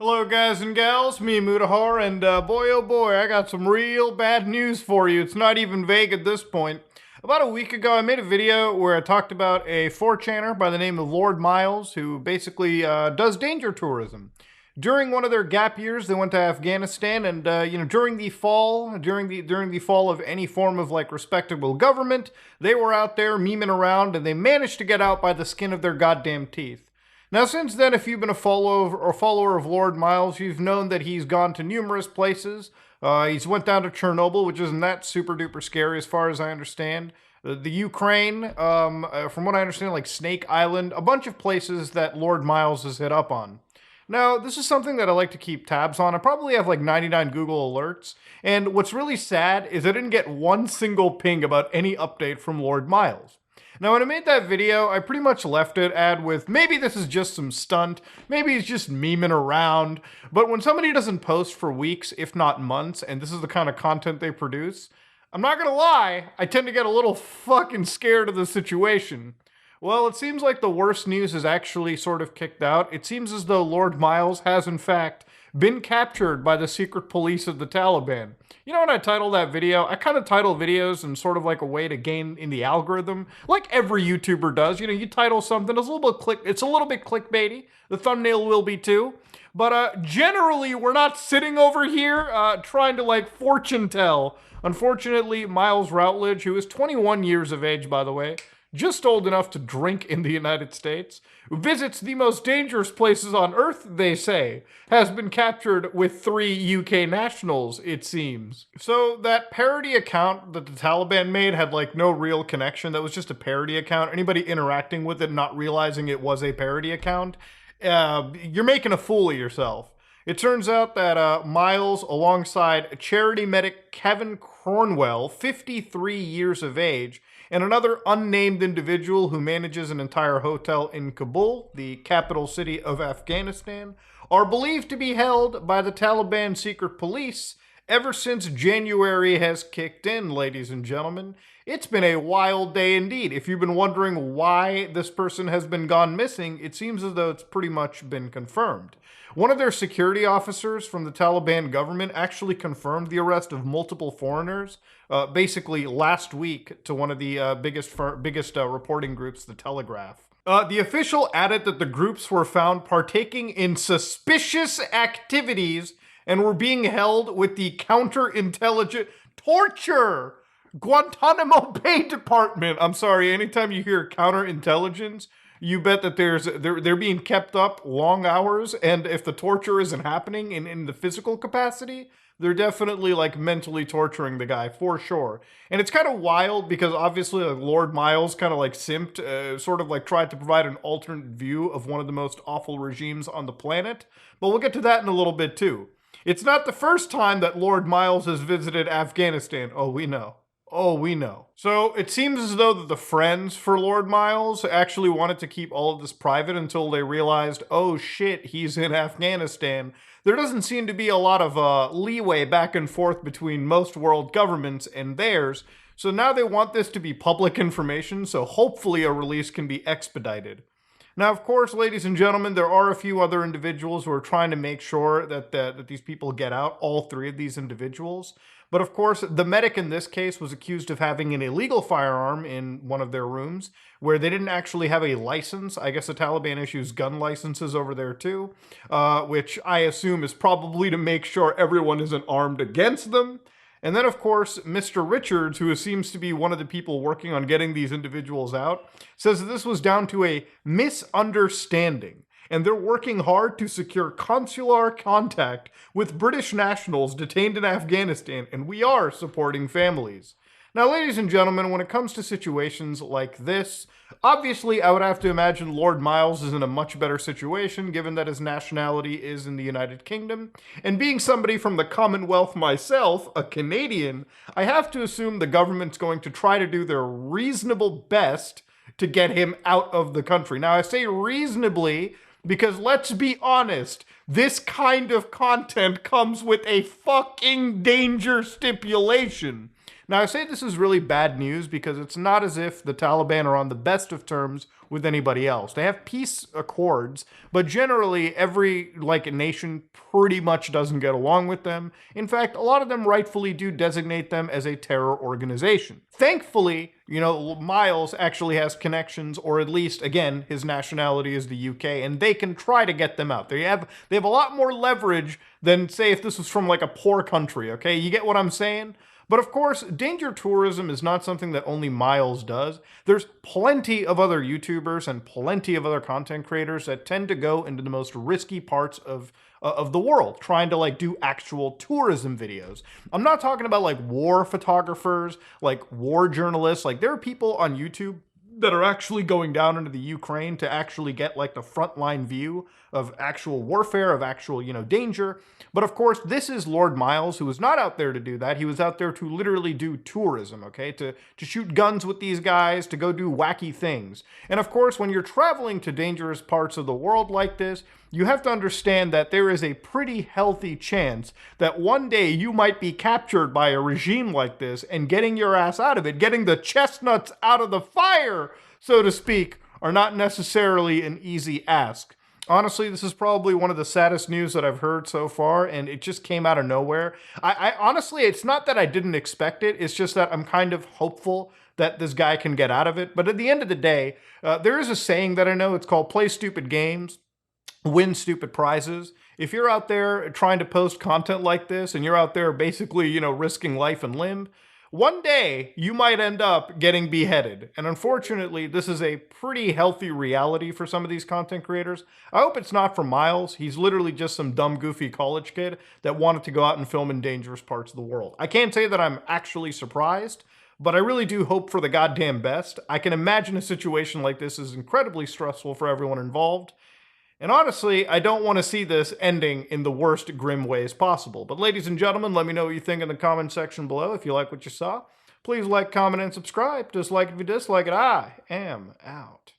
Hello guys and gals, me Mutahar, and boy oh boy, I got some real bad news for you. It's not even vague at this point. About a week ago, I made a video where I talked about a 4chaner by the name of Lord Miles, who basically does danger tourism. During one of their gap years, they went to Afghanistan, and during the fall of any form of like respectable government, they were out there memeing around, and they managed to get out by the skin of their goddamn teeth. Now, since then, if you've been a follower of Lord Miles, you've known that he's gone to numerous places. He's went down to Chernobyl, which isn't that super duper scary as far as I understand. The Ukraine, from what I understand, like Snake Island, a bunch of places that Lord Miles has hit up on. Now, this is something that I like to keep tabs on. I probably have like 99 Google alerts, and what's really sad is I didn't get one single ping about any update from Lord Miles. Now, when I made that video, I pretty much left it with maybe this is just some stunt, maybe he's just memeing around, but when somebody doesn't post for weeks, if not months, and this is the kind of content they produce, I'm not gonna lie, I tend to get a little fucking scared of the situation. Well, it seems like the worst news is actually sort of kicked out. It seems as though Lord Miles has, in fact, been captured by the secret police of the Taliban. You know what I titled that video? I kind of title videos in sort of like a way to gain in the algorithm, like every YouTuber does. You know, you title something, it's a little bit clickbaity. The thumbnail will be too. But generally, we're not sitting over here trying to like fortune tell. Unfortunately, Miles Routledge, who is 21 years of age, by the way, just old enough to drink in the United States, who visits the most dangerous places on Earth, they say, has been captured with 3 UK nationals, it seems. So that parody account that the Taliban made had like no real connection. That was just a parody account. Anybody interacting with it not realizing it was a parody account, you're making a fool of yourself. It turns out that Miles, alongside charity medic Kevin Cornwell, 53 years of age, and another unnamed individual who manages an entire hotel in Kabul, the capital city of Afghanistan, are believed to be held by the Taliban secret police ever since January has kicked in, ladies and gentlemen. It's been a wild day indeed. If you've been wondering why this person has been gone missing, it seems as though it's pretty much been confirmed. One of their security officers from the Taliban government actually confirmed the arrest of multiple foreigners, basically last week, to one of the biggest reporting groups, The Telegraph. The official added that the groups were found partaking in suspicious activities and were being held with the counterintelligence torture Guantanamo Bay Department. I'm sorry, anytime you hear counterintelligence, you bet that they're being kept up long hours, and if the torture isn't happening in the physical capacity, they're definitely like mentally torturing the guy for sure. And it's kind of wild because obviously like, Lord Miles kind of like simped, sort of like tried to provide an alternate view of one of the most awful regimes on the planet, but we'll get to that in a little bit too. It's not the first time that Lord Miles has visited Afghanistan. Oh, we know. Oh, we know. So it seems as though that the friends for Lord Miles actually wanted to keep all of this private until they realized, oh shit, he's in Afghanistan. There doesn't seem to be a lot of leeway back and forth between most world governments and theirs. So now they want this to be public information, so hopefully a release can be expedited. Now, of course, ladies and gentlemen, there are a few other individuals who are trying to make sure that these people get out, all 3 of these individuals. But of course, the medic in this case was accused of having an illegal firearm in one of their rooms where they didn't actually have a license. I guess the Taliban issues gun licenses over there too, which I assume is probably to make sure everyone isn't armed against them. And then, of course, Mr. Richards, who seems to be one of the people working on getting these individuals out, says that this was down to a misunderstanding, and they're working hard to secure consular contact with British nationals detained in Afghanistan, and we are supporting families. Now, ladies and gentlemen, when it comes to situations like this, obviously I would have to imagine Lord Miles is in a much better situation given that his nationality is in the United Kingdom. And being somebody from the Commonwealth myself, a Canadian, I have to assume the government's going to try to do their reasonable best to get him out of the country. Now, I say reasonably because let's be honest, this kind of content comes with a fucking danger stipulation. Now, I say this is really bad news because it's not as if the Taliban are on the best of terms with anybody else. They have peace accords, but generally every nation pretty much doesn't get along with them. In fact, a lot of them rightfully do designate them as a terror organization. Thankfully, Miles actually has connections, or at least, again, his nationality is the UK, and they can try to get them out. They have a lot more leverage than, say, if this was from like a poor country, okay? You get what I'm saying? But of course, danger tourism is not something that only Miles does. There's plenty of other YouTubers and plenty of other content creators that tend to go into the most risky parts of the world, trying to do actual tourism videos. I'm not talking about war photographers, war journalists. There are people on YouTube that are actually going down into the Ukraine to actually get the frontline view of actual warfare, of actual, danger. But of course, this is Lord Miles, who was not out there to do that. He was out there to literally do tourism, okay? To shoot guns with these guys, to go do wacky things. And of course, when you're traveling to dangerous parts of the world like this, you have to understand that there is a pretty healthy chance that one day you might be captured by a regime like this, and getting your ass out of it, getting the chestnuts out of the fire, so to speak, are not necessarily an easy ask. Honestly, this is probably one of the saddest news that I've heard so far, and it just came out of nowhere. I honestly, it's not that I didn't expect it, it's just that I'm kind of hopeful that this guy can get out of it. But at the end of the day, there is a saying that I know, it's called play stupid games, win stupid prizes. If you're out there trying to post content like this, and you're out there basically, risking life and limb, one day you might end up getting beheaded. And unfortunately, this is a pretty healthy reality for some of these content creators. I hope it's not for Miles. He's literally just some dumb, goofy college kid that wanted to go out and film in dangerous parts of the world. I can't say that I'm actually surprised, but I really do hope for the goddamn best. I can imagine a situation like this is incredibly stressful for everyone involved. And honestly, I don't want to see this ending in the worst grim ways possible. But ladies and gentlemen, let me know what you think in the comment section below. If you like what you saw, please like, comment, and subscribe. Dislike if you dislike it. I am out.